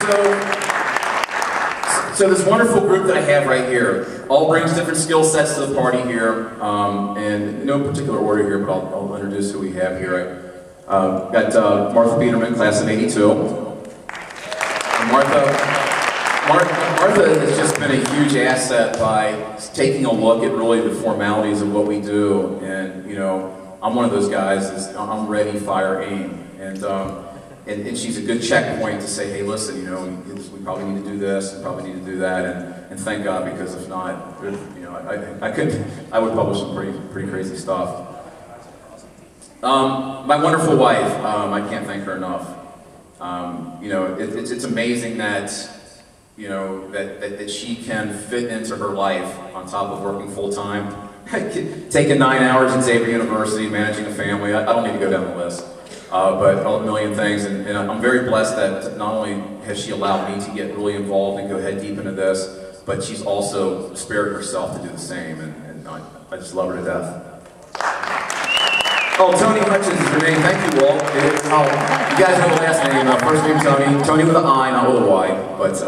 So this wonderful group that I have right here all brings different skill sets to the party here, and in no particular order here, but I'll introduce who we have here. Got Martha Biederman, class of '82. Martha has just been a huge asset by taking a look at really the formalities of what we do, and you know, I'm one of those guys that's I'm ready, fire, aim, and she's a good checkpoint to say, hey, listen, you know, we probably need to do this, and probably need to do that, and thank God, because if not, you know, I would publish some pretty crazy stuff. My wonderful wife, I can't thank her enough. You know, it's amazing that, you know, that she can fit into her life on top of working full time, taking 9 hours in Xavier University, managing a family. I don't need to go down the list. But a million things, and I'm very blessed that not only has she allowed me to get really involved and go head deep into this, but she's also spared herself to do the same, and I just love her to death. Oh, Toni Hutchins is her name. Thank you, Walt. You guys know the last name. First name Toni with an I, not with a Y. But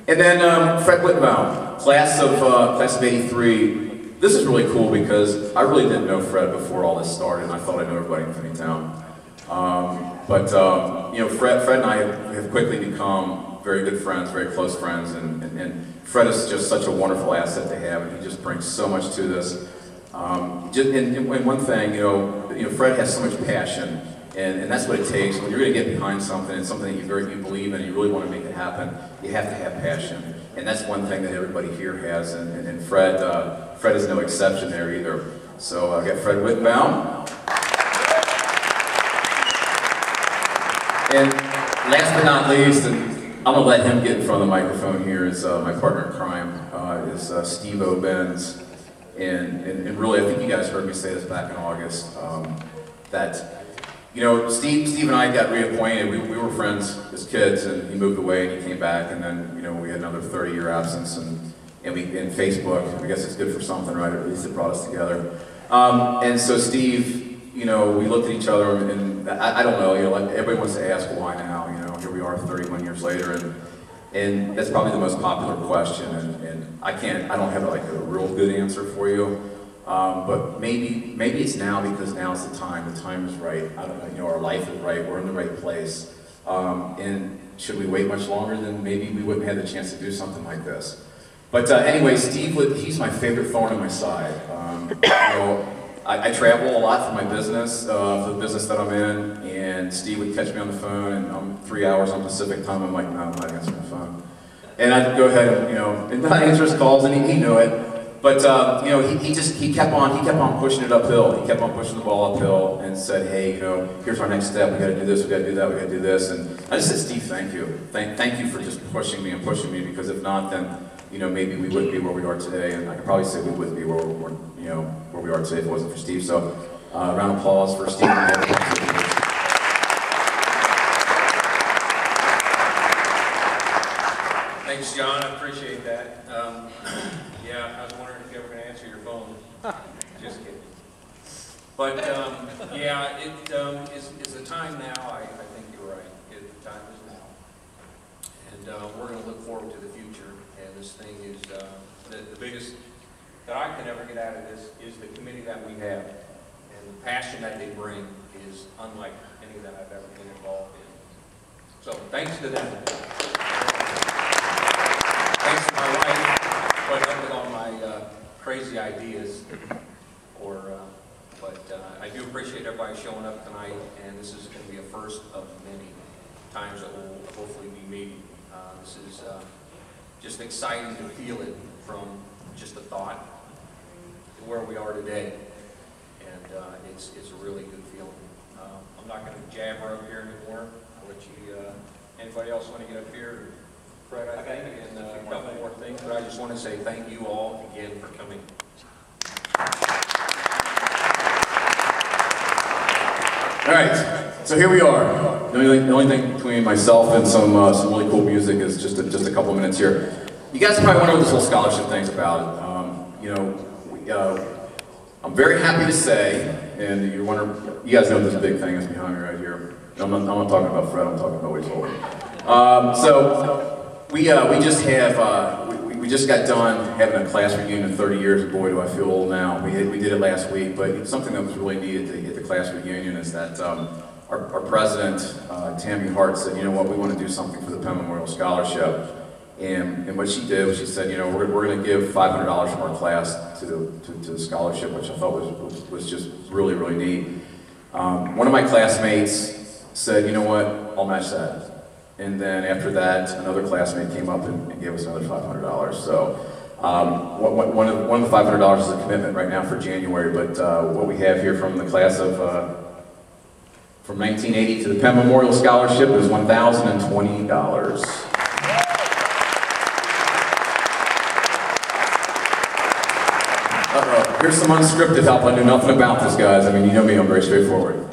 and then Fred Wittenbaum, class of '83. This is really cool because I really didn't know Fred before all this started, and I thought I knew everybody in Finneytown. You know, Fred and I have quickly become very good friends, very close friends, and Fred is just such a wonderful asset to have, and he just brings so much to this. And one thing, you know, Fred has so much passion, and that's what it takes when you're going to get behind something and something that you believe in, and you really want to make it happen. You have to have passion, and that's one thing that everybody here has, and Fred is no exception there either. So I got Fred Wittenbaum. And last but not least, and I'm going to let him get in front of the microphone here, is my partner in crime, is Steve Bentz. And really, I think you guys heard me say this back in August, that, you know, Steve and I got reacquainted. We were friends as kids, and he moved away and he came back, and then, you know, we had another 30-year absence, and Facebook, I guess it's good for something, right? Or at least it brought us together. And so Steve, you know, we looked at each other, and I don't know, you know, like everybody wants to ask why now, you know, here we are 31 years later, and that's probably the most popular question, and I don't have like a real good answer for you, but maybe it's now because now's the time is right, I don't know, you know, our life is right, we're in the right place, and should we wait much longer, then maybe we wouldn't have the chance to do something like this. But anyway, Steve, he's my favorite thorn in my side. You know, I travel a lot for my business, for the business that I'm in, and Steve would catch me on the phone, and I'm 3 hours on Pacific time, I'm like, no, I'm not answering the phone. And I'd go ahead and, you know, and not answer his calls, and he knew it. But, you know, he kept on pushing it uphill. He kept on pushing the ball uphill and said, hey, you know, here's our next step, we gotta do this, we gotta do that, we gotta do this. And I just said, Steve, thank you. Thank you for just pushing me, because if not, then, you know, maybe we wouldn't be where we are today, and I could probably say we wouldn't be where we are today if it wasn't for Steve. So, round of applause for Steve. Thanks, John. I appreciate that. Yeah, I was wondering if you were going to answer your phone. Just kidding. But yeah, it's the time now. I think you're right. The time is now, and we're going to look forward to the future. And this thing is the biggest that I can ever get out of this is the committee that we have, and the passion that they bring is unlike any that I've ever been involved in. So thanks to them. Thanks to my wife, putting up with all my crazy ideas. But I do appreciate everybody showing up tonight, and this is going to be a first of many times that we'll hopefully be meeting. This is just exciting to feel it from just a thought to where we are today, and it's a really good feeling. I'm not going to jabber up here anymore. I'll let you. Anybody else want to get up here? Fred, I think, and a couple more things, but I just want to say thank you all again for coming. All right, so here we are. The only thing between myself and some really cool music is just a couple minutes here. You guys probably wonder what this whole scholarship thing's about. You know, I'm very happy to say, and you guys know this big thing is behind me right here. I'm not talking about Fred, I'm talking about what he's holding. So we just have, we just got done having a class reunion in 30 years, and boy do I feel old now. We did it last week, but something that was really needed at the class reunion is that our president, Tammy Hart, said, you know what, we want to do something for the P.E.M Memorial Scholarship. And what she did was she said, you know, we're going to give $500 from our class to the scholarship, which I thought was just really, really neat. One of my classmates said, you know what, I'll match that. And then after that, another classmate came up and gave us another $500. So one of the $500 is a commitment right now for January, but what we have here from the class of from 1980 to the P.E.M Memorial Scholarship is $1,020. Uh-oh, here's some unscripted help. I knew nothing about this, guys. I mean, you know me, I'm very straightforward.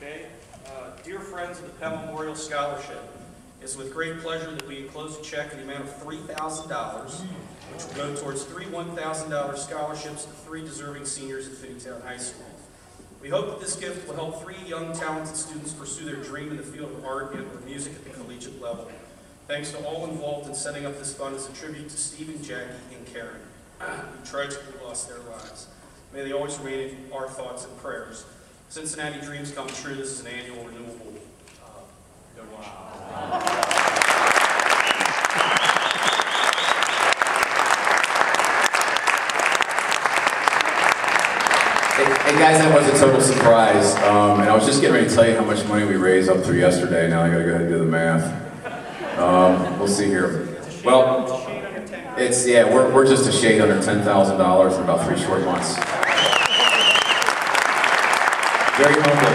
Okay, dear friends of the P.E.M Memorial Scholarship, it's with great pleasure that we enclose a check in the amount of $3,000, which will go towards 3 $1,000 scholarships to 3 deserving seniors at Finneytown High School. We hope that this gift will help 3 young, talented students pursue their dream in the field of art and or music at the collegiate level. Thanks to all involved in setting up this fund as a tribute to Stephen, Jackie, and Karen, who tragically lost their lives. May they always remain in our thoughts and prayers. Cincinnati Dreams Come True, this is an annual renewable donation. Hey guys, that was a total surprise, and I was just getting ready to tell you how much money we raised up through yesterday. Now I gotta go ahead and do the math. We'll see here. Well, we're just a shade under $10,000 in about 3 short months. Very humble.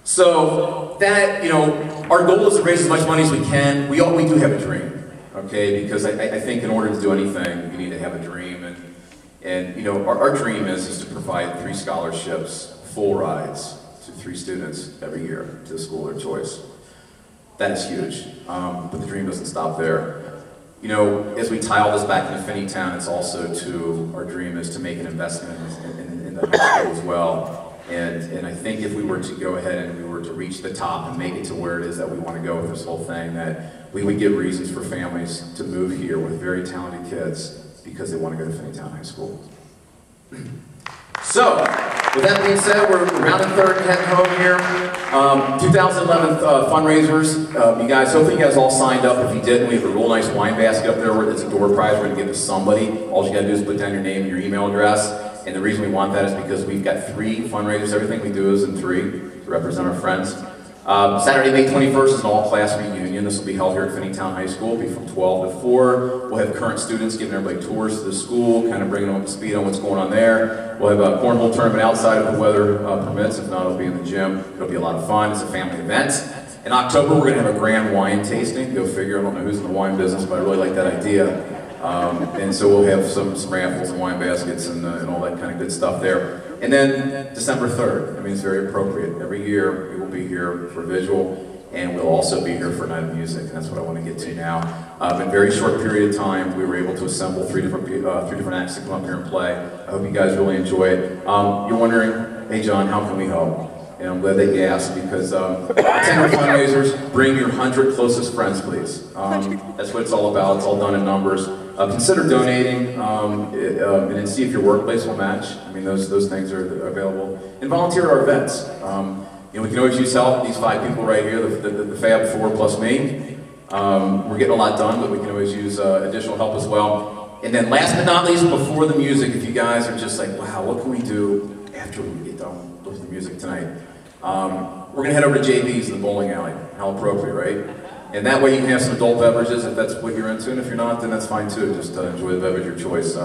So that, you know, our goal is to raise as much money as we can. We do have a dream, okay? Because I think in order to do anything, you need to have a dream, and you know, our dream is to provide 3 scholarships, full rides, to 3 students every year to the school of their choice. That is huge, but the dream doesn't stop there. You know, as we tie all this back into Finneytown, it's also our dream is to make an investment in the high school as well. And I think if we were to go ahead and we were to reach the top and make it to where it is that we want to go with this whole thing, that we would give reasons for families to move here with very talented kids because they want to go to Finneytown High School. So, with that being said, we're rounding third and heading home here. 2011 fundraisers. You guys, hopefully you guys all signed up. If you didn't, we have a real nice wine basket up there. It's a door prize we're going to give to somebody. All you got to do is put down your name and your email address. And the reason we want that is because we've got 3 fundraisers. Everything we do is in 3 to represent our friends. Saturday, May 21st is an all-class reunion. This will be held here at Finneytown High School. It'll be from 12 to 4. We'll have current students giving everybody tours to the school, kind of bringing them up to speed on what's going on there. We'll have a cornhole tournament outside if the weather permits. If not, it'll be in the gym. It'll be a lot of fun. It's a family event. In October, we're going to have a grand wine tasting. Go figure. I don't know who's in the wine business, but I really like that idea. And so we'll have some raffles and wine baskets and all that kind of good stuff there. And then December 3rd, I mean, it's very appropriate. Every year we will be here for Vigil, and we'll also be here for Night of Music, and that's what I want to get to now. In a very short period of time, we were able to assemble 3 different acts to come up here and play. I hope you guys really enjoy it. You're wondering, hey John, how can we help? And I'm glad that you asked, because attend our fundraisers, bring your 100 closest friends, please. That's what it's all about. It's all done in numbers. Consider donating, and then see if your workplace will match. I mean, those things are available. And volunteer at our events. You know, we can always use help. These 5 people right here, the Fab 4 plus me. We're getting a lot done, but we can always use additional help as well. And then last but not least, before the music, if you guys are just like, wow, what can we do after we get done with the music tonight? We're going to head over to JB's in the bowling alley. How appropriate, right? And that way you can have some adult beverages if that's what you're into, and if you're not, then that's fine too. Just enjoy the beverage of your choice.